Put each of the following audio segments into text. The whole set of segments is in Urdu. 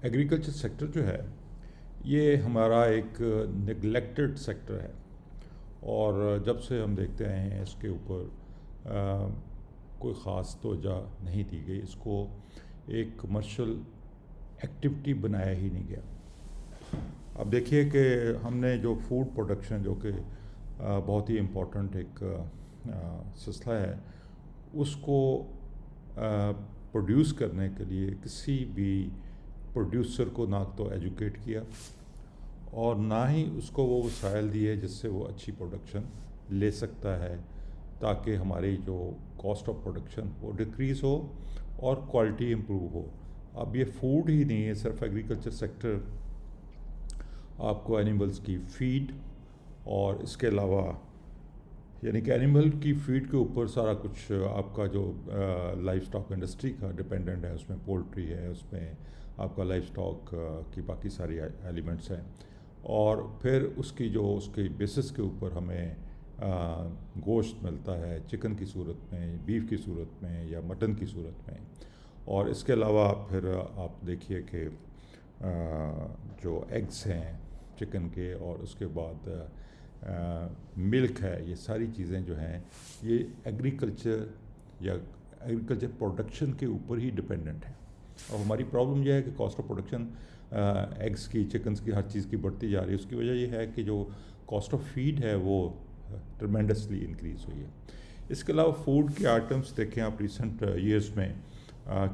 ایگریکلچر سیکٹر جو ہے یہ ہمارا ایک نگلیکٹڈ سیکٹر ہے، اور جب سے ہم دیکھتے آئے ہیں اس کے اوپر کوئی خاص توجہ نہیں دی گئی، اس کو ایک کمرشل ایکٹیویٹی بنایا ہی نہیں گیا۔ اب دیکھیے کہ ہم نے جو فوڈ پروڈکشن جو کہ بہت ہی امپورٹنٹ ایک سلسلہ ہے، اس کو پروڈیوس کرنے کے لیے کسی بھی پروڈیوسر کو نہ تو ایجوکیٹ کیا اور نہ ہی اس کو وہ وسائل دیے جس سے وہ اچھی پروڈکشن لے سکتا ہے، تاکہ ہماری جو کاسٹ آف پروڈکشن وہ ڈکریز ہو اور کوالٹی امپروو ہو۔ اب یہ فوڈ ہی نہیں ہے، صرف ایگریکلچر سیکٹر آپ کو اینیملز کی فیڈ اور اس کے علاوہ یعنی کہ اینیمل کی فیڈ کے اوپر سارا کچھ آپ کا جو لائف سٹاک انڈسٹری کا ڈپینڈنٹ ہے، اس میں پولٹری ہے، اس میں آپ کا لائف سٹاک کی باقی ساری ایلیمنٹس ہیں، اور پھر اس کی بیسس کے اوپر ہمیں گوشت ملتا ہے چکن کی صورت میں، بیف کی صورت میں یا مٹن کی صورت میں، اور اس کے علاوہ پھر آپ دیکھیے کہ جو ایگز ہیں چکن کے، اور اس کے بعد ملک ہے، یہ ساری چیزیں جو ہیں یہ ایگریکلچر پروڈکشن کے اوپر ہی ڈپینڈنٹ ہیں۔ اور ہماری پرابلم یہ ہے کہ کاسٹ آف پروڈکشن ایگز کی، چکنز کی، ہر چیز کی بڑھتی جا رہی ہے۔ اس کی وجہ یہ ہے کہ جو کاسٹ آف فیڈ ہے وہ ٹرمینڈسلی انکریز ہوئی ہے۔ اس کے علاوہ فوڈ کے آئٹمس دیکھیں آپ ریسنٹ ایئرس میں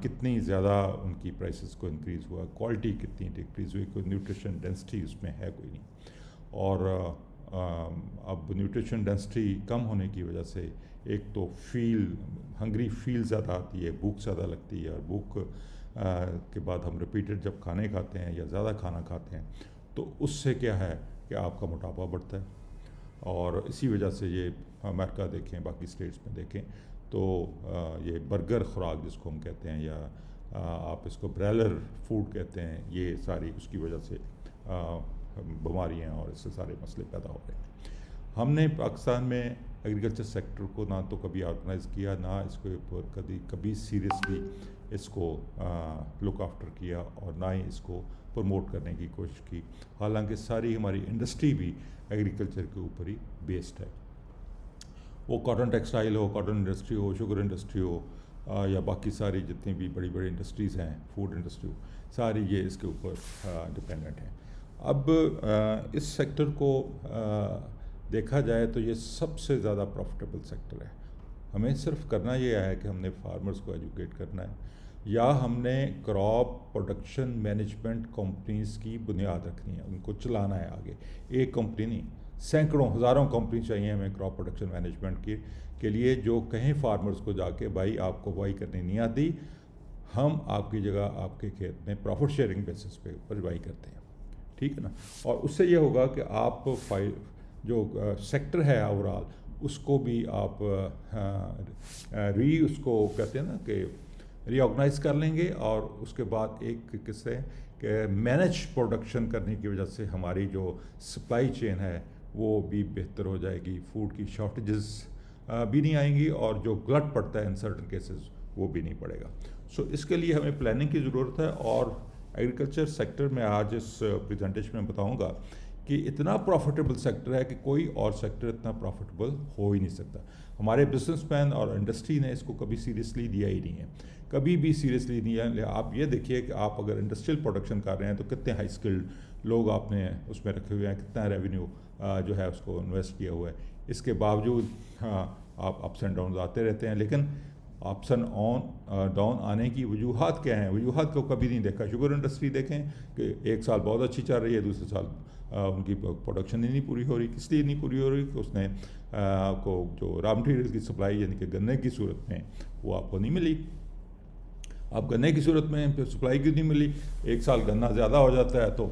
کتنی زیادہ ان کی پرائسز کو انکریز ہوا، کوالٹی کتنی ڈکریز ہوئی، کوئی نیوٹریشن ڈینسٹی اس میں ہے کوئی نہیں، اور اب نیوٹریشن ڈینسٹی کم ہونے کی وجہ سے ایک تو ہنگری فیل زیادہ آتی ہے، بھوک زیادہ لگتی ہے، اور بھوک کے بعد ہم ریپیٹڈ جب کھانے کھاتے ہیں یا زیادہ کھانا کھاتے ہیں تو اس سے کیا ہے کہ آپ کا موٹاپا بڑھتا ہے، اور اسی وجہ سے یہ امریکہ دیکھیں، باقی اسٹیٹس میں دیکھیں تو یہ برگر خوراک جس کو ہم کہتے ہیں، یا آپ اس کو برائلر فوڈ کہتے ہیں، یہ ساری اس کی وجہ سے بیماریاں اور اس سے سارے مسئلے پیدا ہو رہے ہیں۔ ہم نے پاکستان میں ایگریکلچر سیکٹر کو نہ تو کبھی آرگنائز کیا، نہ اس کے اوپر کبھی سیریسلی اس کو لک آفٹر کیا، اور نہ ہی اس کو پروموٹ کرنے کی کوشش کی، حالانکہ ساری ہماری انڈسٹری بھی ایگریکلچر کے اوپر ہی بیسڈ ہے۔ وہ کاٹن ٹیکسٹائل ہو، کاٹن انڈسٹری ہو، شوگر انڈسٹری ہو، یا باقی ساری جتنی بھی بڑی بڑی انڈسٹریز ہیں، فوڈ انڈسٹری ہو، ساری یہ اس کے اوپر ڈپینڈنٹ ہیں۔ اب اس سیکٹر کو دیکھا جائے تو یہ سب سے زیادہ پروفٹیبل سیکٹر ہے۔ ہمیں صرف کرنا یہ ہے کہ ہم نے فارمرز کو ایجوکیٹ کرنا ہے، یا ہم نے کراپ پروڈکشن مینجمنٹ کمپنیز کی بنیاد رکھنی ہے، ان کو چلانا ہے آگے۔ ایک کمپنی نہیں، سینکڑوں ہزاروں کمپنی چاہیے ہمیں کراپ پروڈکشن مینجمنٹ کے لیے، جو کہیں فارمرز کو جا کے بھائی آپ کو بوائی کرنی نہیں آتی، ہم آپ کی جگہ آپ کے کھیت میں پروفٹ شیئرنگ بیسس پہ بوائی کرتے ہیں، ٹھیک ہے نا۔ اور اس سے یہ ہوگا کہ آپ جو سیکٹر ہے اوورال اس کو بھی آپ اس کو کہتے ہیں نا کہ ری آرگنائز کر لیں گے، اور اس کے بعد ایک کس سے کہ مینج پروڈکشن کرنے کی وجہ سے ہماری جو سپلائی چین ہے وہ بھی بہتر ہو جائے گی، فوڈ کی شارٹیجز بھی نہیں آئیں گی، اور جو گلٹ پڑتا ہے ان سرٹن کیسز وہ بھی نہیں پڑے گا۔ سو اس کے لیے ہمیں پلاننگ کی ضرورت ہے، اور ایگریکلچر سیکٹر میں آج اس پریزنٹیشن میں بتاؤں گا کہ اتنا پروفٹیبل سیکٹر ہے کہ کوئی اور سیکٹر اتنا پروفٹیبل ہو ہی نہیں سکتا۔ ہمارے بزنس مین اور انڈسٹری نے اس کو کبھی سیریسلی دیا ہی نہیں ہے، کبھی بھی سیریسلی نہیں ہے۔ آپ یہ دیکھیے کہ آپ اگر انڈسٹریل پروڈکشن کر رہے ہیں تو کتنے ہائی اسکلڈ لوگ آپ نے اس میں رکھے ہوئے ہیں، کتنا ریونیو جو ہے اس کو انویسٹ کیا ہوا ہے۔ اس کے باوجود آپ اپس اینڈ ڈاؤنز آتے رہتے ہیں، لیکن اپس اینڈ ڈاؤن آنے کی وجوہات کیا ہیں؟ وجوہات کو کبھی نہیں دیکھا۔ شوگر انڈسٹری دیکھیں کہ ایک سال بہت اچھی چل رہی ہے، دوسرے سال ان کی پروڈکشن ہی نہیں پوری ہو رہی۔ کس لیے نہیں پوری ہو رہی؟ کہ اس نے کو جو را مٹیریل کی سپلائی یعنی کہ گنے کی صورت میں وہ آپ کو نہیں ملی۔ اب گنے کی صورت میں پھر سپلائی کیوں نہیں ملی؟ ایک سال گنا زیادہ ہو جاتا ہے تو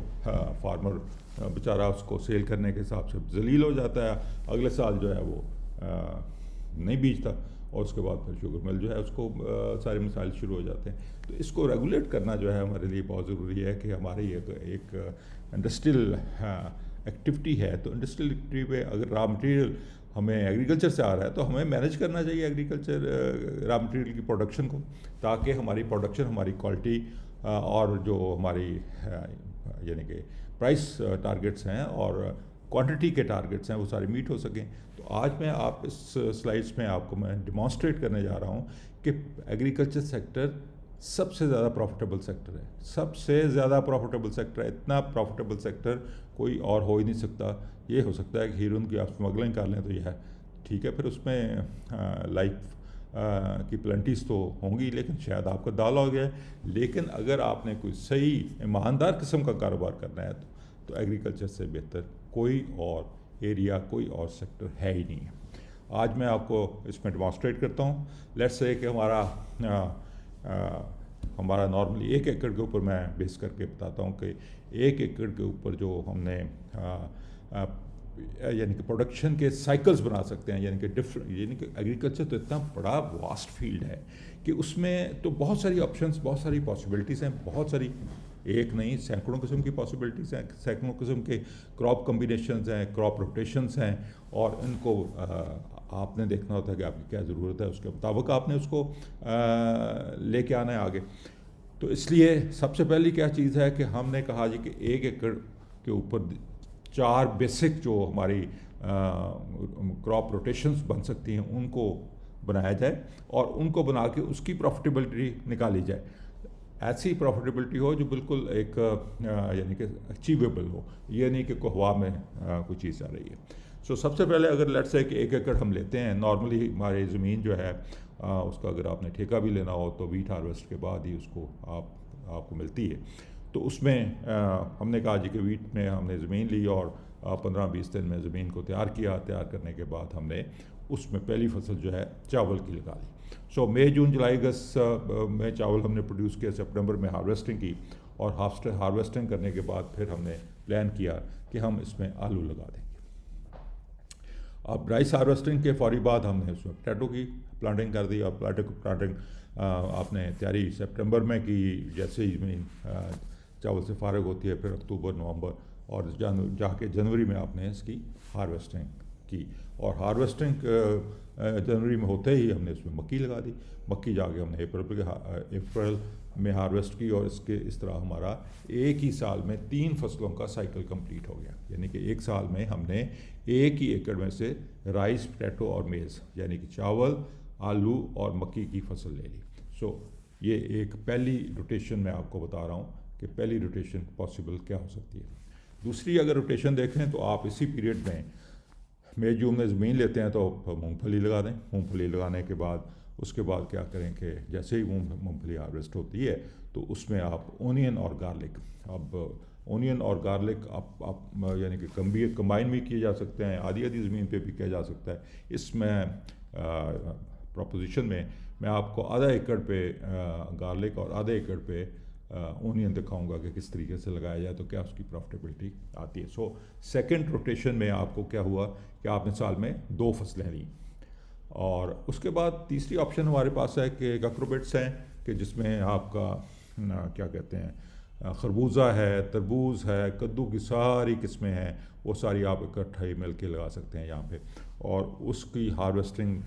فارمر بیچارہ اس کو سیل کرنے کے حساب سے ذلیل ہو جاتا ہے، اگلے سال جو ہے وہ نہیں بیچتا، اور اس کے بعد پھر شوگر مل جو ہے اس کو سارے مسائل شروع ہو جاتے ہیں۔ تو اس کو ریگولیٹ کرنا جو ہے ہمارے لیے بہت ضروری ہے کہ ہماری ایک انڈسٹریل ایکٹیویٹی ہے، تو انڈسٹریل ایکٹیویٹی پہ اگر را مٹیریل ہمیں ایگریکلچر سے آ رہا ہے تو ہمیں مینیج کرنا چاہیے ایگریکلچر را مٹیریل کی پروڈکشن کو، تاکہ ہماری پروڈکشن، ہماری کوالٹی اور جو ہماری یعنی کہ پرائس ٹارگٹس ہیں اور کوانٹٹی کے ٹارگٹس ہیں وہ سارے میٹ ہو سکیں. تو آج میں آپ اس سلائڈس میں آپ کو میں ڈیمانسٹریٹ کرنے جا رہا ہوں کہ ایگریکلچر سیکٹر سب سے زیادہ پروفٹیبل سیکٹر ہے, سب سے زیادہ پروفٹیبل سیکٹر ہے. اتنا پروفٹیبل سیکٹر کوئی اور ہو ہی نہیں سکتا. یہ ہو سکتا ہے کہ ہیرون کی آپ اسمگلنگ کر لیں تو یہ ہے ٹھیک ہے, پھر اس میں لائف کی پلنٹیز تو ہوں گی, لیکن شاید آپ کا دال ہو گیا ہے. لیکن اگر آپ نے کوئی صحیح ایماندار قسم کا کاروبار کرنا ہے تو ایگریکلچر سے بہتر کوئی اور ایریا, کوئی اور سیکٹر ہے ہی نہیں ہے. آج میں آپ کو اس میں ڈیمانسٹریٹ کرتا ہوں. لیٹس سے کہ ہمارا نارملی 1 ایکڑ کے اوپر میں بیس کر کے بتاتا ہوں کہ 1 ایکڑ کے اوپر جو ہم نے یعنی کہ پروڈکشن کے سائیکلز بنا سکتے ہیں, یعنی کہ یعنی کہ ایگریکلچر تو اتنا بڑا واسٹ فیلڈ ہے کہ اس میں تو بہت ساری آپشنس, بہت ساری پاسبلٹیز ہیں, بہت ساری, ایک نہیں سینکڑوں قسم کی پاسبلٹیز ہیں, سینکڑوں قسم کے کراپ کمبینیشنز ہیں, کراپ روٹیشنز ہیں, اور ان کو آپ نے دیکھنا ہوتا ہے کہ آپ کی کیا ضرورت ہے, اس کے مطابق آپ نے اس کو لے کے آنا ہے آگے. تو اس لیے سب سے پہلی کیا چیز ہے کہ ہم نے کہا جی کہ 1 ایکڑ کے اوپر 4 بیسک جو ہماری کراپ روٹیشنز بن سکتی ہیں ان کو بنایا جائے, اور ان کو بنا کے اس کی پروفٹیبلٹی نکالی جائے. ایسی پروفٹیبلٹی ہو جو بالکل ایک یعنی کہ اچیویبل ہو, یہ نہیں کہ ہوا میں کوئی چیز آ رہی ہے. سب سے پہلے اگر لیٹس سے کہ 1 ایکڑ ہم لیتے ہیں, نارملی ہماری زمین جو ہے اس کا اگر آپ نے ٹھیکہ بھی لینا ہو تو ویٹ ہارویسٹ کے بعد ہی اس کو آپ کو ملتی ہے. تو اس میں ہم نے کہا جی کہ ویٹ میں ہم نے زمین لی اور 15-20 دن میں زمین کو تیار کیا. تیار کرنے کے بعد ہم نے اس میں پہلی فصل جو ہے چاول کی لگا لی. مئی جون جولائی اگست میں چاول ہم نے پروڈیوس کیا, سپٹمبر میں ہارویسٹنگ کی, اور ہارویسٹنگ کرنے کے بعد پھر ہم نے پلان کیا کہ ہم اس میں آلو لگا دیں گے. اب رائس ہارویسٹنگ کے فوری بعد ہم نے اس میں پوٹیٹو کی پلانٹنگ کر دی, اور پلانٹنگ آپ نے تیاری سپٹمبر میں کی. جیسے ہی زمین چاول سے فارغ ہوتی ہے پھر اکتوبر, نومبر اور جا کے جنوری میں آپ نے اس کی ہارویسٹنگ کی, اور ہارویسٹنگ جنوری میں ہوتے ہی ہم نے اس میں مکئی لگا دی. مکئی جا کے ہم نے اپریل میں ہارویسٹ کی, اور اس طرح ہمارا ایک ہی سال میں 3 فصلوں کا سائیکل کمپلیٹ ہو گیا. یعنی کہ ایک سال میں ہم نے ایک ہی ایکڑ میں سے رائس, پوٹیٹو اور میز یعنی کہ چاول, آلو اور مکئی کی فصل لے لی. یہ ایک پہلی روٹیشن میں آپ کو بتا رہا ہوں کہ پہلی روٹیشن پاسبل کیا ہو سکتی ہے. دوسری اگر روٹیشن دیکھیں تو آپ اسی پیریڈ میں مئی جون میں زمین لیتے ہیں تو مونگ پھلی لگا دیں. مونگ پھلی لگانے کے بعد اس کے بعد کیا کریں کہ جیسے ہی مونگ پھلی ہارویسٹ ہوتی ہے تو اس میں آپ اونین اور گارلک, اب اونین اور گارلک آپ یعنی کہ کمبائن بھی کیے جا سکتے ہیں, آدھی زمین پہ بھی کیا جا سکتا ہے. اس میں پروپوزیشن میں آپ کو آدھا ایکڑ پہ گارلک اور آدھا ایکڑ پہ اونین دکھاؤں گا کہ کس طریقے سے لگایا جائے تو کیا اس کی پروفٹیبلٹی آتی ہے. سیکنڈ روٹیشن میں آپ کو کیا ہوا کہ آپ نے سال میں 2 فصلیں لیں, اور اس کے بعد تیسری آپشن ہمارے پاس ہے کہ ککروبیٹس ہیں کہ جس میں آپ کا کیا کہتے ہیں خربوزہ ہے, تربوز ہے, کدو کی ساری قسمیں ہیں, وہ ساری آپ اکٹھا ہی مل کے لگا سکتے ہیں یہاں پہ. اور اس کی ہارویسٹنگ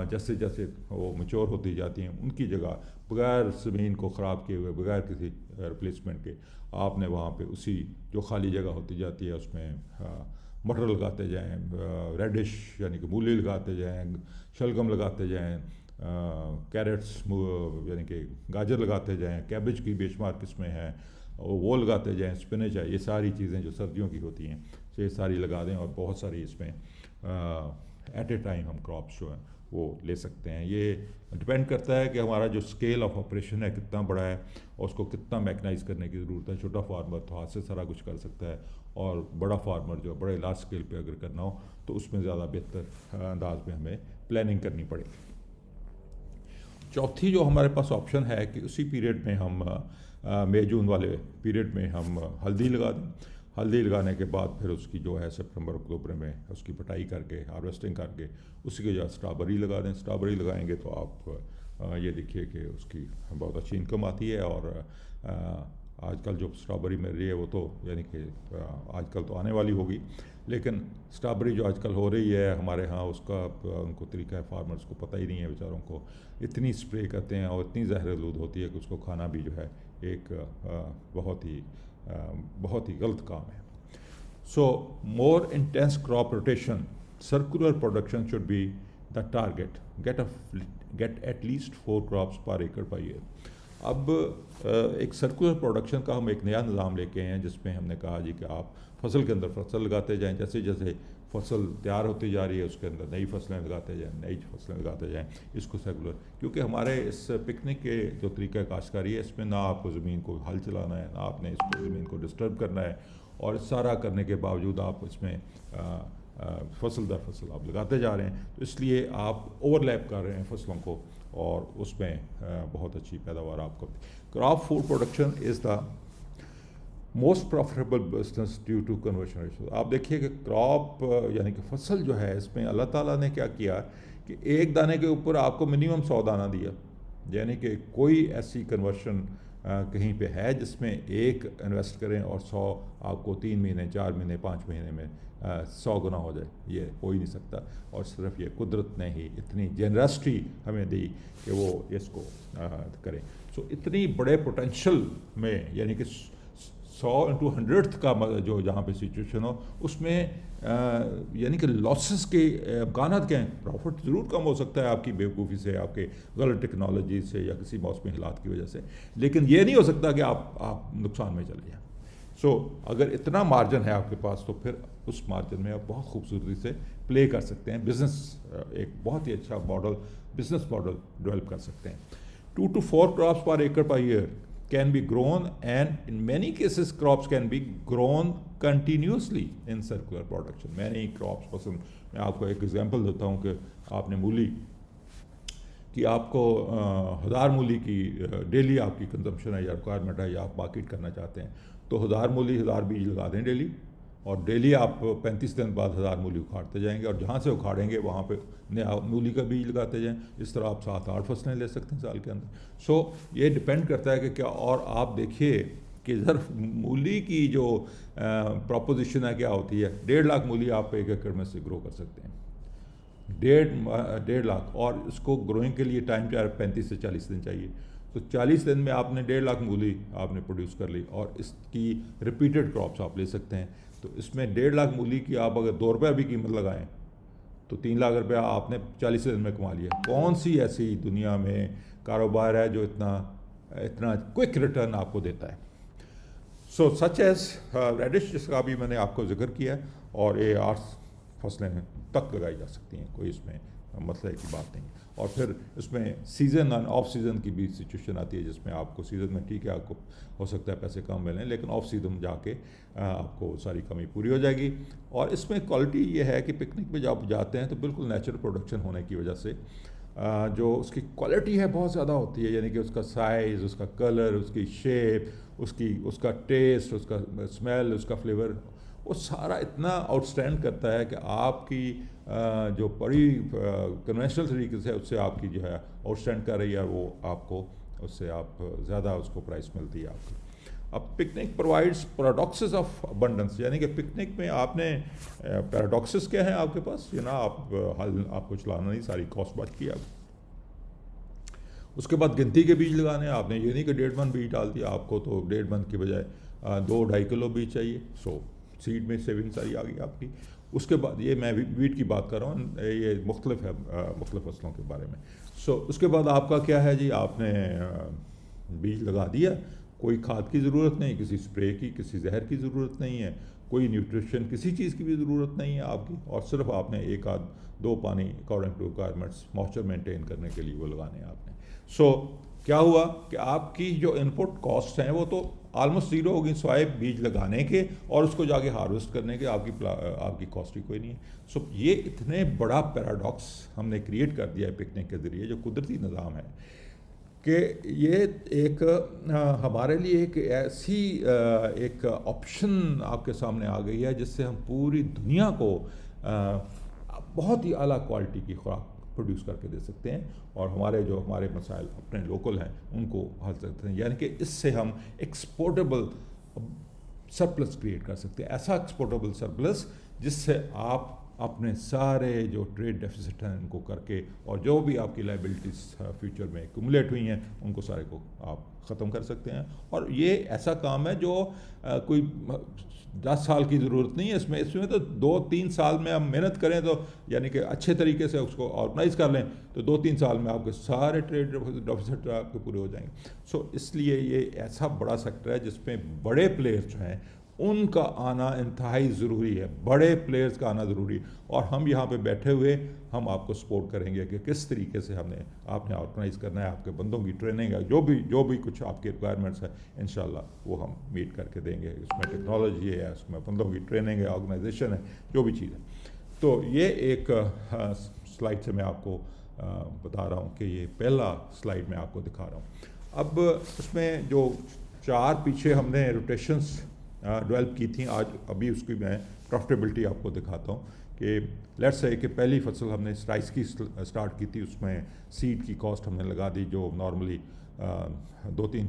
جیسے جیسے وہ میچور ہوتی جاتی ہیں ان کی جگہ بغیر زمین کو خراب کیے ہوئے, بغیر کسی ریپلیسمنٹ کے, آپ نے وہاں پہ اسی جو خالی جگہ ہوتی جاتی ہے اس میں مٹر لگاتے جائیں, ریڈش یعنی کہ مولی لگاتے جائیں, شلگم لگاتے جائیں, کیرٹس یعنی کہ گاجر لگاتے جائیں, کیبج کی بے شمار قسمیں ہیں وہ لگاتے جائیں, اسپنچ ہے, یہ ساری چیزیں جو سردیوں کی ہوتی ہیں یہ ساری لگا دیں, اور بہت ساری اس میں ایٹ اے ٹائم ہم کراپس جو ہیں وہ لے سکتے ہیں. یہ ڈپینڈ کرتا ہے کہ ہمارا جو اسکیل آف آپریشن ہے کتنا بڑا ہے اور اس کو کتنا میکنائز کرنے کی ضرورت ہے. چھوٹا فارمر تو ہاتھ سے سارا کچھ کر سکتا ہے, اور بڑا فارمر جو بڑے لارج اسکیل پہ اگر کرنا ہو تو اس میں زیادہ بہتر انداز میں ہمیں پلاننگ کرنی پڑے گی. چوتھی جو ہمارے پاس آپشن ہے کہ اسی پیریڈ میں ہم مئی جون والے پیریڈ میں ہم ہلدی لگا دیں. ہلدی لگانے کے بعد پھر اس کی جو ہے سپٹمبر اکتوبر میں اس کی پٹائی کر کے ہارویسٹنگ کر کے اسی کے جو اسٹرابری لگا دیں. اسٹرابری لگائیں گے تو آپ یہ دیکھیے کہ اس کی بہت اچھی انکم آتی ہے, اور آج کل جو اسٹرابری مل رہی ہے وہ تو یعنی کہ آج کل تو آنے والی ہوگی، لیکن اسٹرابری جو آج کل ہو رہی ہے ہمارے ہاں اس کا ان کو طریقہ ہے، فارمرز کو پتہ ہی نہیں ہے بیچاروں کو، اتنی اسپرے کرتے ہیں اور اتنی زہر آلود ہوتی ہے کہ اس کو کھانا بھی جو ہے ایک بہت ہی غلط کام ہے. So more intense crop rotation, circular production should be the target. Get at least 4 crops per acre per year. اب ایک سرکولر پروڈکشن کا ہم ایک نیا نظام لے کے آئے ہیں جس میں ہم نے کہا جی کہ آپ فصل کے اندر فصل لگاتے جائیں، جیسے جیسے فصل تیار ہوتی جا رہی ہے اس کے اندر نئی فصلیں لگاتے جائیں، نئی فصلیں لگاتے جائیں. اس کو سیکولر، کیونکہ ہمارے اس پکنک کے جو طریقہ کاشتکاری ہے اس میں نہ آپ کو زمین کو ہل چلانا ہے، نہ آپ نے اس کو زمین کو ڈسٹرب کرنا ہے، اور سارا کرنے کے باوجود آپ اس میں فصل در فصل آپ لگاتے جا رہے ہیں، تو اس لیے آپ اوور لیپ کر رہے ہیں فصلوں کو، اور اس میں بہت اچھی پیداوار آپ کو. Crop food production is the most profitable business due to conversion ratio. آپ دیکھیے کہ کراپ یعنی کہ فصل جو ہے اس میں اللہ تعالیٰ نے کیا کیا کہ ایک دانے کے اوپر آپ کو منیمم 100 دانہ دیا، یعنی کہ کوئی ایسی کنورشن کہیں پہ ہے جس میں ایک انویسٹ کریں اور 100 آپ کو 3 مہینے 4 مہینے 5 مہینے میں 100 گنا ہو جائے، یہ ہو ہی نہیں سکتا. اور صرف یہ قدرت نے ہی اتنی جنرسٹی ہمیں دی کہ وہ اس کو کریں. سو اتنی بڑے پوٹینشل میں، یعنی کہ 100 into 100th کا جو جہاں پہ سچویشن ہو اس میں یعنی کہ لاسز کے امکانات کیا ہیں. پروفٹ ضرور کم ہو سکتا ہے آپ کی بیوقوفی سے، آپ کے غلط ٹیکنالوجی سے، یا کسی موسمی حالات کی وجہ سے، لیکن یہ نہیں ہو سکتا کہ آپ نقصان میں چلے جائیں. سو اگر اتنا مارجن ہے آپ کے پاس تو پھر اس مارجن میں آپ بہت خوبصورتی سے پلے کر سکتے ہیں، بزنس ایک بہت ہی اچھا بزنس ماڈل ڈیولپ کر سکتے ہیں. 2 to 4 crops per acre per year can be grown, and in many cases crops can be grown continuously in circular production. Many crops میں آپ کو ایک ایگزامپل دیتا ہوں کہ آپ نے مولی کہ آپ کو 1000 مولی کی ڈیلی آپ کی کنزمپشن ہے یا ریکوائرمنٹ ہے، یا آپ مارکیٹ کرنا چاہتے ہیں، تو 1000 مولی 1000 بیج لگا دیں ڈیلی، اور ڈیلی آپ 35 دن بعد 1000 مولی اکھاڑتے جائیں گے، اور جہاں سے اکھاڑیں گے وہاں پہ نیا مولی کا بیج لگاتے جائیں. اس طرح آپ 7-8 فصلیں لے سکتے ہیں سال کے اندر. سو یہ ڈپینڈ کرتا ہے کہ کیا. اور آپ دیکھیے کہ صرف مولی کی جو پروپوزیشن ہے کیا ہوتی ہے، 1.5 لاکھ مولی آپ 1 ایکڑ میں سے گرو کر سکتے ہیں. 1.5 لاکھ، اور اس کو گروئنگ کے لیے ٹائم 35 سے 40 دن چاہیے. تو 40 دن میں آپ نے 1.5 لاکھ مولی آپ نے پروڈیوس کر لی، اور اس کی ریپیٹڈ کراپس آپ لے سکتے ہیں. تو اس میں 1.5 لاکھ مولی کی آپ اگر 2 روپے بھی قیمت لگائیں تو 3 لاکھ روپیہ آپ نے 40 دن میں کما لیا. کون سی ایسی دنیا میں کاروبار ہے جو اتنا کوئک ریٹرن آپ کو دیتا ہے؟ سو سچ ایز ریڈش، جس کا بھی میں نے آپ کو ذکر کیا، اور یہ 8 فصلیں تک لگائی جا سکتی ہیں، کوئی اس میں مسئلے کی بات نہیں. اور پھر اس میں سیزن اور آف سیزن کی بھی سچویشن آتی ہے، جس میں آپ کو سیزن میں ٹھیک ہے آپ کو ہو سکتا ہے پیسے کم ملیں، لیکن آف سیزن جا کے آپ کو ساری کمی پوری ہو جائے گی. اور اس میں کوالٹی یہ ہے کہ پکنک میں جب آپ جاتے ہیں تو بالکل نیچرل پروڈکشن ہونے کی وجہ سے جو اس کی کوالٹی ہے بہت زیادہ ہوتی ہے، یعنی کہ اس کا سائز، اس کا کلر، اس کی شیپ، اس کا ٹیسٹ، اس کا اسمیل، اس کا فلیور، وہ سارا اتنا آؤٹ اسٹینڈ کرتا ہے کہ آپ کی جو بڑی کنونشنل طریقے سے اس سے آپ کی جو ہے آؤٹ اسٹینڈ کر رہی ہے، وہ آپ کو اس سے آپ زیادہ اس کو پرائس ملتی ہے آپ کی. اب پکنک پرووائڈس پیراڈاکسز آف ابنڈنس، یعنی کہ پکنک میں آپ نے پیراڈاکسز کیا ہیں آپ کے پاس، یہ نا آپ کو چلانا نہیں، ساری کاسٹ بچ کی آپ. اس کے بعد گنتی کے بیج لگانے ہیں آپ نے، یہ نہیں کہ 1.5 من بیج ڈال دیا، آپ کو تو 1.5 من کی بجائے 2-2.5 کلو بیج چاہیے. سو سیڈ میں سیونگ ساری آ گئی آپ کی. اس کے بعد یہ میں ویٹ کی بات کر رہا ہوں، یہ مختلف ہے مختلف فصلوں کے بارے میں. سو اس کے بعد آپ کا کیا ہے جی، آپ نے بیج لگا دیا، کوئی کھاد کی ضرورت نہیں، کسی اسپرے کی، کسی زہر کی ضرورت نہیں ہے، کوئی نیوٹریشن کسی چیز کی بھی ضرورت نہیں ہے آپ کی، اور صرف آپ نے 1-2 پانی according to requirements moisture maintain کرنے کے لیے وہ لگانے ہیں آپ نے. سو کیا ہوا کہ آپ کی جو ان پٹ کاسٹ ہیں وہ تو آلموسٹ زیرو ہوگی سوائے بیج لگانے کے اور اس کو جا کے ہارویسٹ کرنے کے، آپ کی کاسٹ ہی کوئی نہیں ہے. سو یہ اتنے بڑا پیراڈاکس ہم نے کریٹ کر دیا ہے پکنک کے ذریعے، جو قدرتی نظام ہے، کہ یہ ایک ہمارے لیے ایک ایسی ایک آپشن آپ کے سامنے آ گئی ہے جس سے ہم پوری دنیا کو بہت ہی اعلیٰ کوالٹی کی خوراک پروڈیوس کر کے دے سکتے ہیں اور ہمارے مسائل اپنے لوکل ہیں ان کو حل کرتے ہیں. یعنی کہ اس سے ہم ایکسپورٹیبل سرپلس کریٹ کر سکتے ہیں, ایسا ایکسپورٹیبل سرپلس جس سے آپ اپنے سارے جو ٹریڈ ڈیفیسٹ ہیں ان کو کر کے اور جو بھی آپ کی لائبلٹیز فیوچر میں ایکومولیٹ ہوئی ہیں ان کو سارے کو آپ ختم کر سکتے ہیں. اور یہ ایسا کام ہے جو کوئی 10 سال کی ضرورت نہیں ہے. اس میں تو 2-3 سال میں ہم محنت کریں تو یعنی کہ اچھے طریقے سے اس کو آرگنائز کر لیں تو 2-3 سال میں آپ کے سارے ٹریڈ ڈیفیسٹ آپ کے پورے ہو جائیں گے. سو اس لیے یہ ایسا بڑا سیکٹر ہے جس میں بڑے پلیئرز جو ہیں ان کا آنا انتہائی ضروری ہے, بڑے پلیئرز کا آنا ضروری. اور ہم یہاں پہ بیٹھے ہوئے ہم آپ کو سپورٹ کریں گے کہ کس طریقے سے آپ نے آرگنائز کرنا ہے, آپ کے بندوں کی ٹریننگ ہے, جو بھی کچھ آپ کی ریکوائرمنٹس ہیں انشاءاللہ وہ ہم میٹ کر کے دیں گے. اس میں ٹیکنالوجی ہے, اس میں بندوں کی ٹریننگ ہے, آرگنائزیشن ہے, جو بھی چیز ہے. تو یہ ایک سلائڈ سے میں آپ کو بتا رہا ہوں کہ یہ پہلا سلائڈ میں آپ کو دکھا رہا ہوں. اب اس میں جو 4 پیچھے ہم نے روٹیشنس ڈیولپ کی تھیں, ابھی اس کی میں پروفٹیبلٹی آپ کو دکھاتا ہوں کہ لیٹس سے کہ پہلی فصل ہم نے رائس کی سٹارٹ کی تھی. اس میں سیڈ کی کاسٹ ہم نے لگا دی جو نارملی 2-3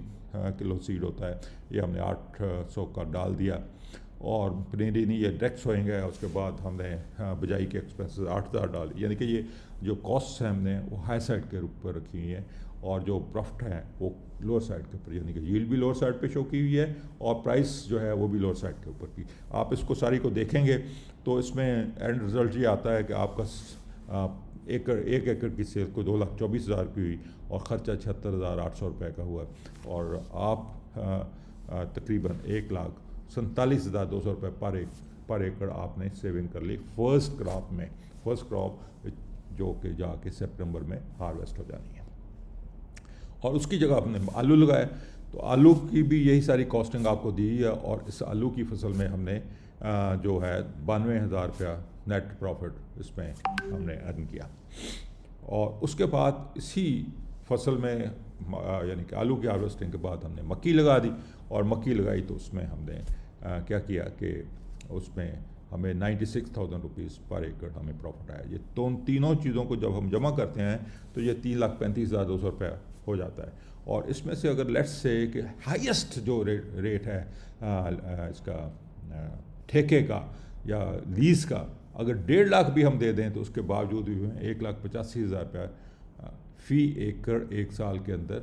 کلو سیڈ ہوتا ہے, یہ ہم نے 800 کا ڈال دیا. اور پنیری نہیں, یہ ڈائریکٹ سوئنگ ہے. اس کے بعد ہم نے بجائی کے ایکسپینسز 8000 ڈال, یعنی کہ یہ جو کاسٹ ہیں ہم نے وہ ہائی سائڈ کے اوپر رکھی ہوئی ہیں اور جو پروفٹ ہے وہ لوور سائڈ کے اوپر, یعنی کہ ییلڈ بھی لوور سائڈ پہ شو کی ہوئی ہے اور پرائس جو ہے وہ بھی لوور سائڈ کے اوپر کی. آپ اس کو ساری کو دیکھیں گے تو اس میں اینڈ رزلٹ یہ آتا ہے کہ آپ کا ایک ایکڑ کی سیل کو 2,24,000 کی ہوئی اور خرچہ 76,800 روپے کا ہوا اور آپ تقریباً 1,47,200 روپے پر ایکڑ آپ نے سیونگ کر لی فرسٹ کراپ جو کہ جا کے سپٹمبر میں ہارویسٹ ہو جانی ہے. اور اس کی جگہ ہم نے آلو لگائے تو آلو کی بھی یہی ساری کاسٹنگ آپ کو دی ہے اور اس آلو کی فصل میں ہم نے جو ہے 92,000 روپیہ نیٹ پروفٹ اس میں ہم نے ارن کیا. اور اس کے بعد اسی فصل میں یعنی کہ آلو کی ہارویسٹنگ کے بعد ہم نے مکی لگا دی اور مکی لگائی تو اس میں ہم نے کیا کیا کہ اس میں ہمیں 96,000 روپیز پر ایکڑ ہمیں پروفٹ آیا. یہ تینوں چیزوں کو جب ہم جمع کرتے ہیں تو یہ 3,35,200 روپیہ ہو جاتا ہے. اور اس میں سے اگر لیٹس سے کہ ہائیسٹ جو ریٹ ہے اس کا ٹھیکے کا یا لیز کا اگر 1.5 لاکھ بھی ہم دے دیں تو اس کے باوجود بھی ہمیں 1,85,000 روپیہ فی ایکڑ ایک سال کے اندر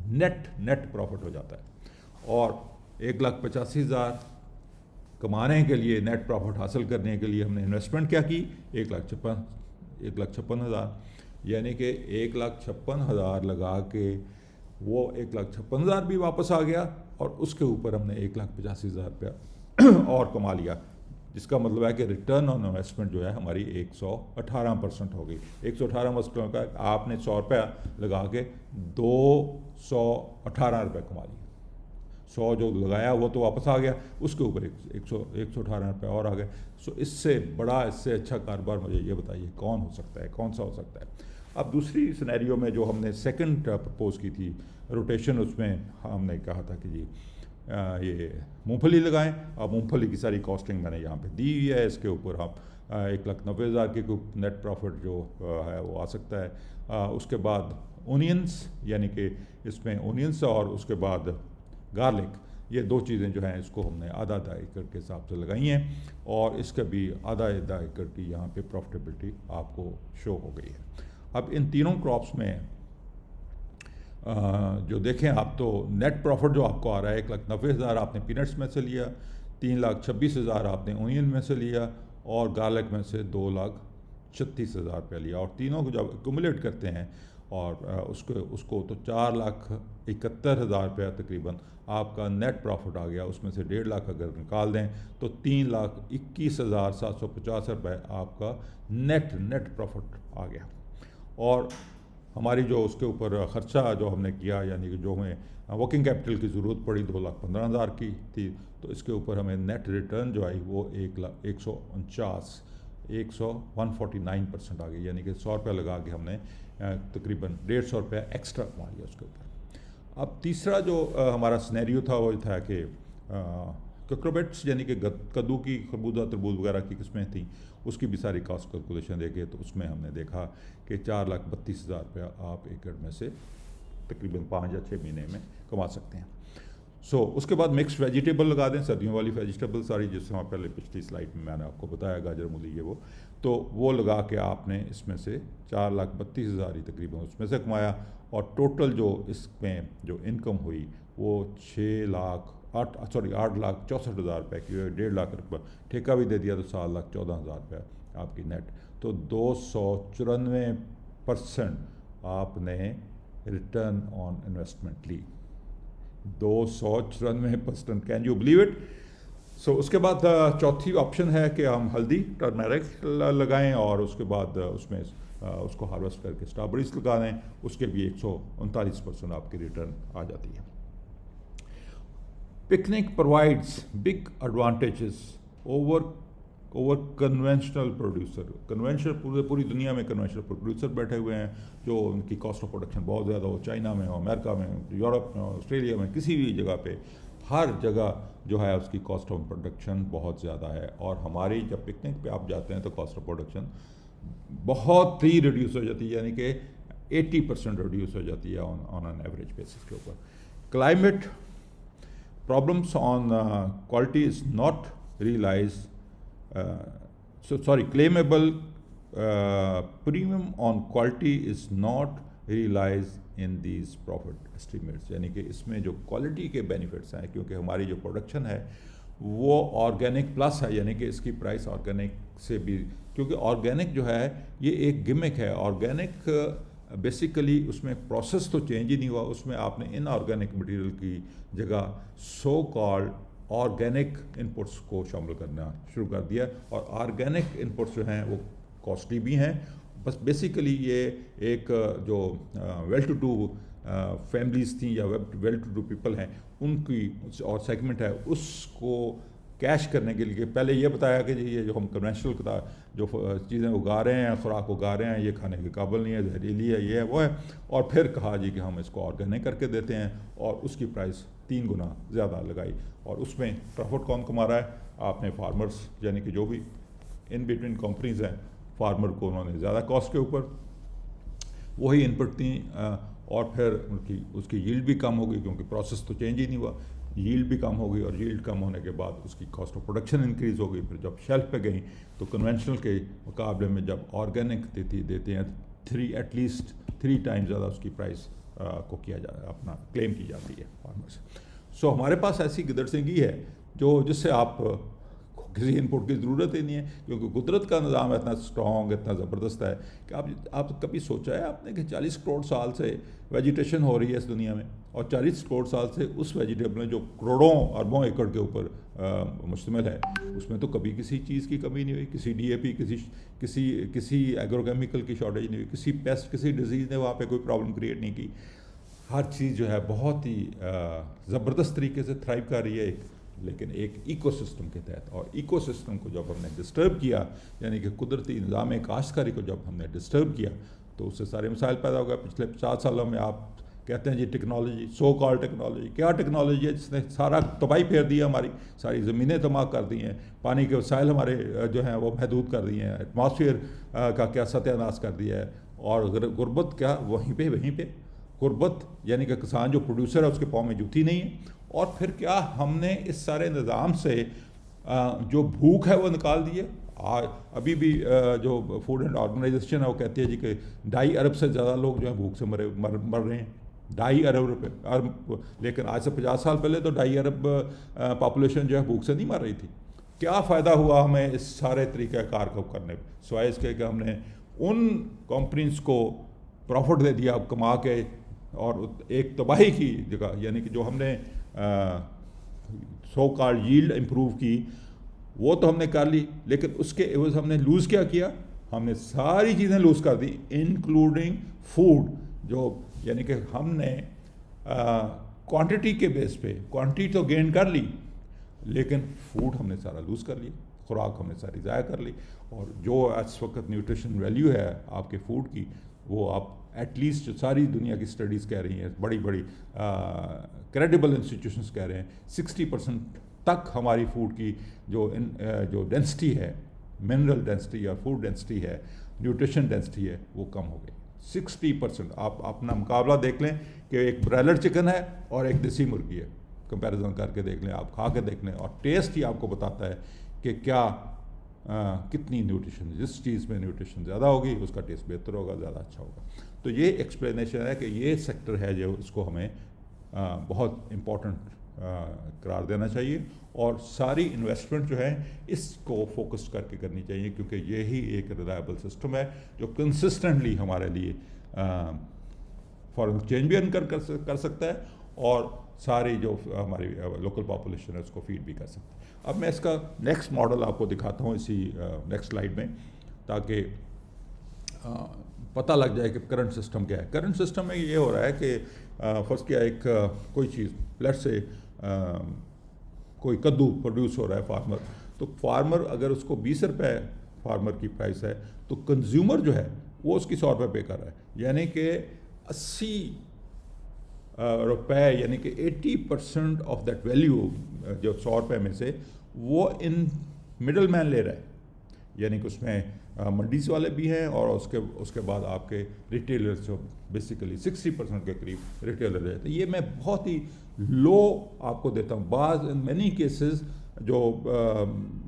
نیٹ پروفٹ ہو جاتا ہے. اور 1,85,000 کمانے کے لیے, نیٹ پروفٹ حاصل کرنے کے لیے ہم نے انویسٹمنٹ کیا کی 1,56,000, یعنی کہ 1,56,000 لگا کے وہ 1,56,000 بھی واپس آ گیا اور اس کے اوپر ہم نے 1,85,000 روپیہ اور کما لیا, جس کا مطلب ہے کہ ریٹرن آن انویسٹمنٹ جو ہے ہماری 118% ہو گئی. 118% کا آپ نے 100 روپیہ لگا کے 218 روپے کما لیے. 100 جو لگایا وہ تو واپس آ گیا, اس کے اوپر 118 روپے اور آ گئے. سو اس سے اچھا کاروبار مجھے یہ بتائیے کون ہو سکتا ہے, کون سا ہو سکتا ہے. اب دوسری سینیریو میں جو ہم نے سیکنڈ پرپوز کی تھی روٹیشن, اس میں ہم نے کہا تھا کہ جی یہ مونگ پھلی لگائیں. اب مونگ پھلی کی ساری کاسٹنگ میں نے یہاں پہ دی ہوئی ہے. اس کے اوپر ہم 1,90,000 کے نیٹ پروفٹ جو ہے وہ آ سکتا ہے. اس کے بعد اونینس, یعنی کہ اس میں اونینس اور اس کے بعد گارلک, یہ 2 چیزیں جو ہیں اس کو ہم نے آدھا ایکڑ کے حساب سے لگائی ہیں اور اس کا بھی آدھا ایکڑ کی یہاں پہ پروفٹیبلٹی آپ کو شو ہو گئی ہے. اب ان تینوں کراپس میں جو دیکھیں آپ تو نیٹ پروفٹ جو آپ کو آ رہا ہے 1,90,000 آپ نے پینٹس میں سے لیا, 3,26,000 آپ نے اونین میں سے لیا اور گارلک میں سے 2,36,000 روپیہ لیا. اور تینوں کو جب ایکومولیٹ کرتے ہیں اور اس کو تو 4,71,000 روپیہ تقریباً آپ کا نیٹ پروفٹ آ گیا. اس میں سے 1.5 لاکھ اگر نکال دیں تو 3,21,750 روپے آپ کا نیٹ پروفٹ آ گیا. اور ہماری جو اس کے اوپر خرچہ جو ہم نے کیا, یعنی کہ جو ہمیں ورکنگ کیپٹل کی ضرورت پڑی 2,15,000 کی تھی, تو اس کے اوپر ہمیں نیٹ ریٹرن جو آئی وہ 149% آ گئی. یعنی کہ 100 روپیہ لگا کے ہم نے تقریباً 150 روپیہ ایکسٹرا کما لیا اس کے اوپر. اب تیسرا جو ہمارا سینیریو تھا وہ تھا کہ کوکروبیٹس یعنی کہ کدو کی خربوزہ تربوز وغیرہ کی قسمیں تھیں، اس کی بھی ساری کاسٹ کیلکولیشن دیکھے تو اس میں ہم نے دیکھا کہ 4,32,000 روپیہ آپ ایکڑ میں سے تقریباً 5 یا 6 مہینے میں کما سکتے ہیں. اس کے بعد مکس ویجیٹیبل لگا دیں، سردیوں والی ویجیٹیبل ساری، جس طرح پہلے پچھلی سلائڈ میں نے آپ کو بتایا، گاجر مولی یہ وہ، تو وہ لگا کے آپ نے اس میں سے 4,32,000 ہی تقریباً اس میں سے کمایا. اور ٹوٹل جو اس میں جو انکم ہوئی وہ 8,64,000 روپے کی، 1.5 لاکھ روپے ٹھیکہ بھی دے دیا تو 7,14,000 روپے آپ کی نیٹ. تو 294% آپ نے ریٹرن آن انویسٹمنٹ لی. 294%. Can you believe it? اس کے بعد چوتھی آپشن ہے کہ ہم ہلدی ٹرمیرک لگائیں اور اس کے بعد اس میں اس کو ہارویسٹ کر کے اسٹرابریز لگا دیں. اس کے بھی 139% آپ کی ریٹرن آ جاتی ہے. Picnic provides big advantages over conventional producer. پوری دنیا میں کنونشنل پروڈیوسر بیٹھے ہوئے ہیں جو ان کی کاسٹ آف پروڈکشن بہت زیادہ ہو، چائنا میں ہو، امریکہ میں ہو، یورپ میں ہو، آسٹریلیا میں، کسی بھی جگہ پہ، ہر جگہ جو ہے اس کی کاسٹ آف پروڈکشن بہت زیادہ ہے. اور ہماری جب پکنک پہ آپ جاتے ہیں تو کاسٹ آف پروڈکشن بہت ہی ریڈیوس ہو جاتی ہے، یعنی کہ 80% ریڈیوس ہو جاتی ہے آن این ایوریج بیسس کے اوپر. Climate problems on quality is not realise claimable premium on quality is not realized in these profit estimates. یعنی کہ اس میں جو کوالٹی کے بینیفٹس ہیں، کیونکہ ہماری جو پروڈکشن ہے وہ آرگینک پلس ہے، یعنی کہ اس کی پرائس آرگینک سے بھی، کیونکہ آرگینک جو ہے یہ ایک گمک ہے. آرگینک بیسیکلی اس میں پروسیس تو چینج ہی نہیں ہوا، اس میں آپ نے ان آرگینک مٹیریل کی جگہ سو کالڈ آرگینک انپٹس کو شامل کرنا شروع کر دیا. اور آرگینک انپٹس جو ہیں وہ کاسٹلی بھی ہیں. بس بیسیکلی یہ ایک جو ویل ٹو ڈو فیملیز تھیں یا ویل ٹو ڈو پیپل ہیں ان کی اور سیگمنٹ ہے، اس کو کیش کرنے کے لیے پہلے یہ بتایا کہ جی یہ جو ہم کنونشنل جو چیزیں اگا رہے ہیں، خوراک اگا رہے ہیں، یہ کھانے کے قابل نہیں ہے، زہریلی ہے، یہ ہے وہ ہے. اور پھر کہا جی کہ ہم اس کو آرگینک کر کے دیتے ہیں اور اس کی پرائس 3 گنا زیادہ لگائی. اور اس میں پروفٹ کون کما رہا ہے؟ آپ نے فارمرز، یعنی کہ جو بھی ان بٹوین کمپنیز ہیں، فارمر کو انہوں نے زیادہ کاسٹ کے اوپر وہی انپٹ تھیں، اور پھر اس کی ییلڈ بھی کم ہو گئی کیونکہ پروسیس تو چینج ہی نہیں ہوا. ییلڈ بھی کم ہو گئی اور ییلڈ کم ہونے کے بعد اس کی کاسٹ آف پروڈکشن انکریز ہو گئی. پھر جب شیلف پہ گئیں تو کنونشنل کے مقابلے میں جب آرگینک دیتے ہیں ایٹ لیسٹ 3 ٹائمز زیادہ اس کی پرائس کو کیا اپنا کلیم کی جاتی ہے فارمر سے. ہمارے پاس ایسی گدڑسنگی ہے جس سے آپ کسی انپٹ کی ضرورت ہی نہیں ہے، کیونکہ قدرت کا نظام اتنا اسٹرانگ، اتنا زبردست ہے کہ آپ کبھی سوچا ہے آپ نے کہ 40 کروڑ سال سے ویجیٹیشن ہو رہی ہے اس دنیا میں، اور 40 کروڑ سال سے اس ویجیٹیبل میں جو کروڑوں اربوں ایکڑ کے اوپر مشتمل ہے، اس میں تو کبھی کسی چیز کی کمی نہیں ہوئی، کسی ڈی اے پی، کسی ایگرو کیمیکل کی شارٹیج نہیں ہوئی، کسی پیسٹ، کسی ڈیزیز نے وہاں پہ کوئی پرابلم کریٹ نہیں کی. ہر چیز جو ہے بہت ہی زبردست طریقے سے تھرائیو کر رہی ہے، لیکن ایک ایکو سسٹم کے تحت. اور ایکو سسٹم کو جب ہم نے ڈسٹرب کیا، یعنی کہ قدرتی نظام کاشتکاری کو جب ہم نے ڈسٹرب کیا تو اس سے سارے مسائل پیدا ہو گئے. پچھلے 50 سالوں میں آپ کہتے ہیں جی ٹیکنالوجی، سو کال ٹیکنالوجی، کیا ٹیکنالوجی ہے جس نے سارا تباہی پھیر دیا، ہماری ساری زمینیں تباہ کر دی ہیں، پانی کے وسائل ہمارے جو ہیں وہ محدود کر دیے ہیں، ایٹماسفیئر کا کیا ستیہ ناش کر دیا ہے. اور غربت کیا وہیں پہ غربت، یعنی کہ کسان جو پروڈیوسر ہے اس کے پاؤں میں جوتی نہیں ہے. اور پھر کیا ہم نے اس سارے نظام سے جو بھوک ہے وہ نکال دی ہے. ابھی بھی جو فوڈ اینڈ آرگنائزیشن ہے وہ کہتی ہے جی کہ 2.5 ارب سے زیادہ لوگ جو ہیں بھوک سے مر رہے ہیں. 2.5 ارب لیکن آج سے 50 سال پہلے تو 2.5 ارب پاپولیشن جو ہے بھوک سے نہیں مر رہی تھی. کیا فائدہ ہوا ہمیں اس سارے طریقہ کار کو کرنے پہ، سوائے اس کے کہ ہم نے ان کمپنیز کو پروفٹ دے دیا کما کے، اور ایک تباہی کی جگہ، یعنی کہ جو ہم نے سو کالڈ ییلڈ امپروو کی وہ تو ہم نے کر لی، لیکن اس کے عوض ہم نے لوز کیا، ہم نے ساری چیزیں لوز کر دی انکلوڈنگ فوڈ. جو یعنی کہ ہم نے کوانٹٹی کے بیس پہ کوانٹٹی تو گین کر لی، لیکن فوڈ ہم نے سارا لوز کر لیا، خوراک ہم نے ساری ضائع کر لی. اور جو اس وقت نیوٹریشن ویلیو ہے آپ کے فوڈ کی، وہ آپ ایٹ لیسٹ جو ساری دنیا کی اسٹڈیز کہہ رہی ہیں، بڑی کریڈیبل انسٹیٹیوشنز کہہ رہے ہیں 60% تک ہماری فوڈ کی جو ڈینسٹی ہے، منرل ڈینسٹی اور فوڈ ڈینسٹی ہے، نیوٹریشن ڈینسٹی ہے، وہ کم ہو گئی 60%۔ آپ اپنا مقابلہ دیکھ لیں کہ ایک برائلر چکن ہے اور ایک دیسی مرغی ہے، کمپیریزن کر کے دیکھ لیں، آپ کھا کے دیکھ لیں، اور ٹیسٹ ہی آپ کو بتاتا ہے کہ کیا کتنی نیوٹریشن، جس چیز میں نیوٹریشن زیادہ ہوگی اس کا ٹیسٹ بہتر ہوگا، زیادہ اچھا ہوگا۔ تو یہ ایکسپلینیشن ہے کہ یہ سیکٹر ہے جو اس کو ہمیں بہت امپورٹنٹ قرار دینا چاہیے، اور ساری انویسٹمنٹ جو ہے اس کو فوکس کر کے کرنی چاہیے، کیونکہ یہی ایک ریلائبل سسٹم ہے جو کنسسٹنٹلی ہمارے لیے فارن ایکسچینج بھی ارن کر سکتا ہے، اور ساری جو ہماری لوکل پاپولیشن ہے اس کو فیڈ بھی کر سکتا ہے۔ اب میں اس کا نیکسٹ ماڈل آپ کو دکھاتا ہوں اسی نیکسٹ سلائیڈ میں، تاکہ پتہ لگ جائے کہ کرنٹ سسٹم کیا ہے۔ کرنٹ سسٹم میں یہ ہو رہا ہے کہ فرض کیا ایک کوئی چیز لیٹ سے کوئی کدو پروڈیوس ہو رہا ہے فارمر، تو فارمر اگر اس کو 20 روپے فارمر کی پرائس ہے، تو کنزیومر جو ہے وہ اس کی 100 روپے پے کر رہا ہے، یعنی کہ 80 روپے، یعنی کہ 80% آف دیٹ ویلیو جو 100 روپے میں سے وہ ان مڈل مین لے رہا ہے، یعنی کہ اس میں منڈیز والے بھی ہیں، اور اس کے بعد آپ کے ریٹیلر جو بیسیکلی 60% کے قریب ریٹیلر ہے۔ تو یہ میں بہت ہی لو آپ کو دیتا ہوں، بعض ان مینی کیسز جو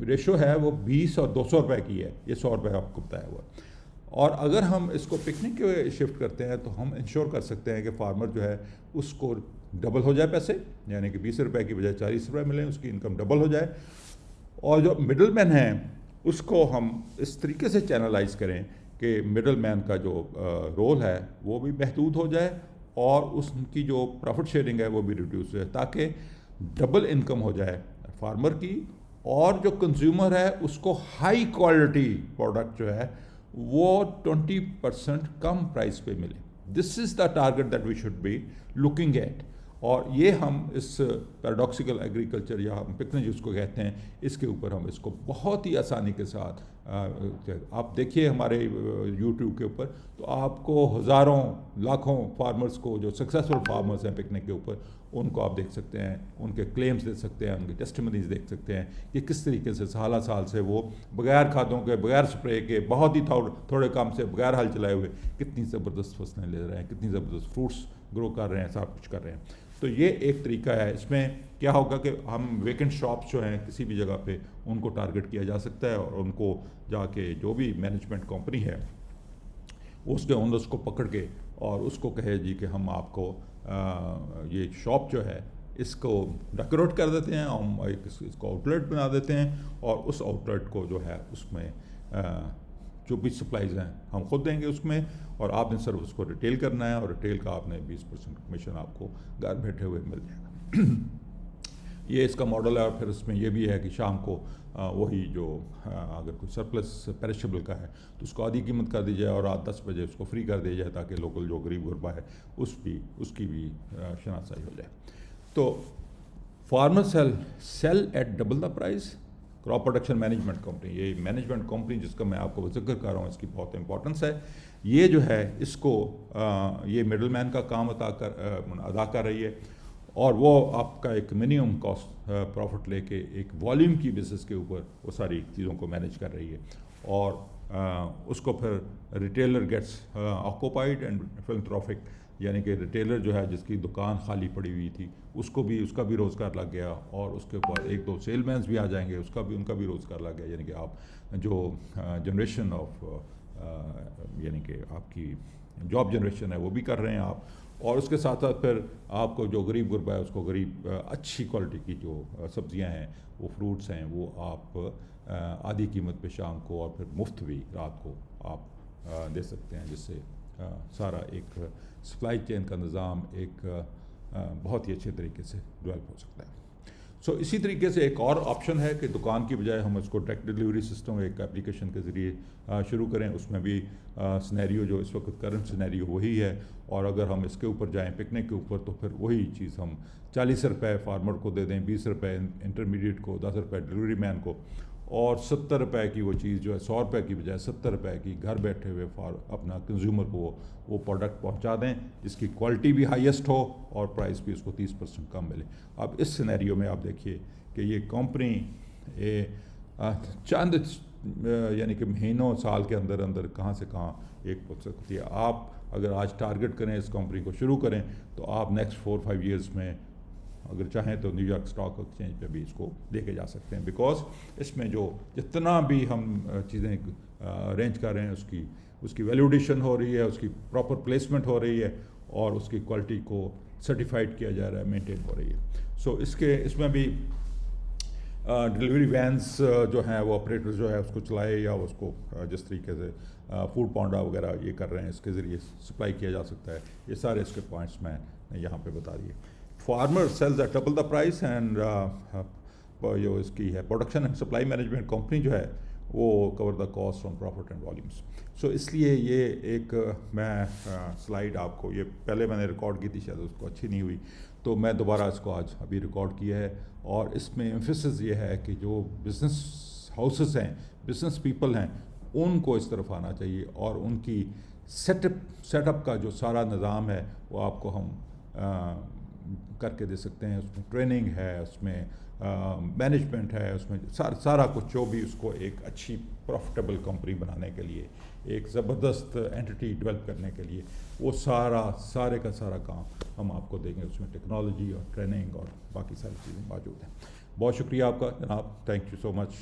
ریشو ہے وہ 20 اور 200 روپے کی ہے، یہ 100 روپے آپ کو بتایا ہوا ہے۔ اور اگر ہم اس کو پکنک کے شفٹ کرتے ہیں تو ہم انشور کر سکتے ہیں کہ فارمر جو ہے اس کو ڈبل ہو جائے پیسے، یعنی کہ 20 روپے کی بجائے 40 روپے ملیں، اس کی انکم ڈبل ہو جائے، اور جو مڈل مین ہیں اس کو ہم اس طریقے سے چینلائز کریں کہ مڈل مین کا جو رول ہے وہ بھی محدود ہو جائے، اور اس کی جو پروفٹ شیئرنگ ہے وہ بھی ریڈیوس ہو جائے، تاکہ ڈبل انکم ہو جائے فارمر کی، اور جو کنزیومر ہے اس کو ہائی کوالٹی پروڈکٹ جو ہے وہ 20% کم پرائس پہ ملے۔ This is the target that we should be looking at, اور یہ ہم اس پیراڈاکسیکل ایگریکلچر یا ہم پکنک جس کو کہتے ہیں، اس کے اوپر ہم اس کو بہت ہی آسانی کے ساتھ آپ دیکھیے ہمارے یوٹیوب کے اوپر، تو آپ کو ہزاروں لاکھوں فارمرز کو جو سکسیسفل فارمرز ہیں پکنک کے اوپر، ان کو آپ دیکھ سکتے ہیں، ان کے کلیمز دیکھ سکتے ہیں، ان کی ٹیسٹیمنیز دیکھ سکتے ہیں کہ کس طریقے سے سالہ سال سے وہ بغیر کھادوں کے، بغیر سپرے کے، بہت ہی تھوڑے کام سے بغیر ہل چلائے ہوئے کتنی زبردست فصلیں لے رہے ہیں، کتنی زبردست فروٹس گرو کر رہے ہیں، سب کچھ کر رہے ہیں۔ تو یہ ایک طریقہ ہے۔ اس میں کیا ہوگا کہ ہم ویکنٹ شاپس جو ہیں کسی بھی جگہ پہ ان کو ٹارگٹ کیا جا سکتا ہے، اور ان کو جا کے جو بھی مینجمنٹ کمپنی ہے اس کے اونرس کو پکڑ کے اور اس کو کہے جی کہ ہم آپ کو یہ شاپ جو ہے اس کو ڈیکوریٹ کر دیتے ہیں، ہم اس کو آؤٹ لیٹ بنا دیتے ہیں، اور اس آؤٹ لیٹ کو جو ہے اس میں جو بھی سپلائیز ہیں ہم خود دیں گے اس میں، اور آپ نے صرف اس کو ریٹیل کرنا ہے، اور ریٹیل کا آپ نے 20% کمیشن آپ کو گھر بیٹھے ہوئے مل جائے گا۔ یہ اس کا ماڈل ہے، اور پھر اس میں یہ بھی ہے کہ شام کو وہی جو اگر کوئی سرپلس پیرشبل کا ہے تو اس کو آدھی قیمت کر دی جائے، اور رات 10 بجے اس کو فری کر دی جائے، تاکہ لوکل جو غریب غربا ہے اس کی بھی شناسائی ہو جائے۔ تو farmer sell at double the price, crop production management company, یہ مینجمنٹ کمپنی جس کا میں آپ کو ذکر کر رہا ہوں، اس کی بہت امپورٹنس ہے۔ یہ جو ہے اس کو یہ مڈل مین کا کام ادا کر رہی ہے، اور وہ آپ کا ایک منیمم کاسٹ پروفٹ لے کے ایک والیوم کی بیسس کے اوپر وہ ساری چیزوں کو مینیج کر رہی ہے، اور اس کو پھر ریٹیلر گیٹس آکوپائڈ اینڈ فلنتھروپک، یعنی کہ ریٹیلر جو ہے جس کی دکان خالی پڑی ہوئی تھی اس کا بھی روزگار لگ گیا، اور اس کے بعد 1-2 سیل مینز بھی آ جائیں گے، ان کا بھی روزگار لگ گیا، یعنی کہ آپ جو جنریشن آف یعنی کہ آپ کی جاب جنریشن ہے وہ بھی کر رہے ہیں آپ، اور اس کے ساتھ ساتھ پھر آپ کو جو غریب غربا ہے اس کو اچھی کوالٹی کی جو سبزیاں ہیں، وہ فروٹس ہیں، وہ آپ آدھی قیمت پہ شام کو، اور پھر مفت بھی رات کو آپ دے سکتے ہیں، جس سے سارا ایک سپلائی چین کا نظام ایک بہت ہی اچھے طریقے سے ڈیولپ ہو سکتا ہے۔ سو اسی طریقے سے ایک اور آپشن ہے کہ دکان کی بجائے ہم اس کو ڈائریکٹ ڈیلیوری سسٹم ایک اپلیکیشن کے ذریعے شروع کریں۔ اس میں بھی سینیریو جو اس وقت کرنٹ سینیریو وہی ہے، اور اگر ہم اس کے اوپر جائیں پکنک کے اوپر، تو پھر وہی چیز ہم 40 روپے فارمر کو دے دیں، 20 روپے انٹرمیڈیٹ کو، 10 روپے ڈیلیوری مین کو، اور 70 روپے کی وہ چیز جو ہے 100 روپے کی بجائے 70 روپے کی گھر بیٹھے ہوئے اپنا کنزیومر کو وہ پروڈکٹ پہنچا دیں جس کی کوالٹی بھی ہائیسٹ ہو اور پرائس بھی اس کو 30% کم ملے. اب اس سینیریو میں آپ دیکھیے کہ یہ کمپنی چند یعنی کہ مہینوں سال کے اندر اندر کہاں سے کہاں ایک پہنچ سکتی ہے. آپ اگر آج ٹارگٹ کریں اس کمپنی کو شروع کریں تو آپ نیکسٹ 4-5 ایئرس میں اگر چاہیں تو نیو یارک اسٹاک ایکسچینج پہ بھی اس کو لے کے جا سکتے ہیں, بیکاز اس میں جو جتنا بھی ہم چیزیں ارینج کر رہے ہیں اس کی ویلیوڈیشن ہو رہی ہے, اس کی پراپر پلیسمنٹ ہو رہی ہے اور اس کی کوالٹی کو سرٹیفائڈ کیا جا رہا ہے, مینٹین ہو رہی ہے. سو اس میں بھی ڈلیوری وینس جو ہیں وہ آپریٹر جو ہے اس کو چلائے یا اس کو جس طریقے سے فوڈ پانڈا وغیرہ یہ کر رہے ہیں اس کے ذریعے سپلائی کیا جا سکتا ہے. یہ سارے اس کے پوائنٹس میں نے یہاں پہ بتا دیے. Farmer sells at double the price and جو اس کی ہے production and supply management company جو ہے وہ cover the cost from profit and volumes. So اس لیے یہ ایک میں سلائیڈ آپ کو یہ پہلے میں نے ریکارڈ کی تھی, شاید اس کو اچھی نہیں ہوئی تو میں دوبارہ اس کو آج ابھی ریکارڈ کیا ہے. اور اس میں ایمفیسس یہ ہے کہ جو بزنس ہاؤسز ہیں, بزنس پیپل ہیں, ان کو اس طرف آنا چاہیے اور ان کی سیٹ اپ کا جو سارا نظام ہے وہ آپ کو ہم کر کے دے سکتے ہیں. اس میں ٹریننگ ہے, اس میں مینجمنٹ ہے, اس میں سارا کچھ جو بھی اس کو ایک اچھی پروفٹیبل کمپنی بنانے کے لیے, ایک زبردست اینٹی ڈیولپ کرنے کے لیے وہ سارے کا سارا کام ہم آپ کو دیں گے. اس میں ٹیکنالوجی اور ٹریننگ اور باقی ساری چیزیں موجود ہیں. بہت شکریہ آپ کا جناب, تھینک یو سو مچ.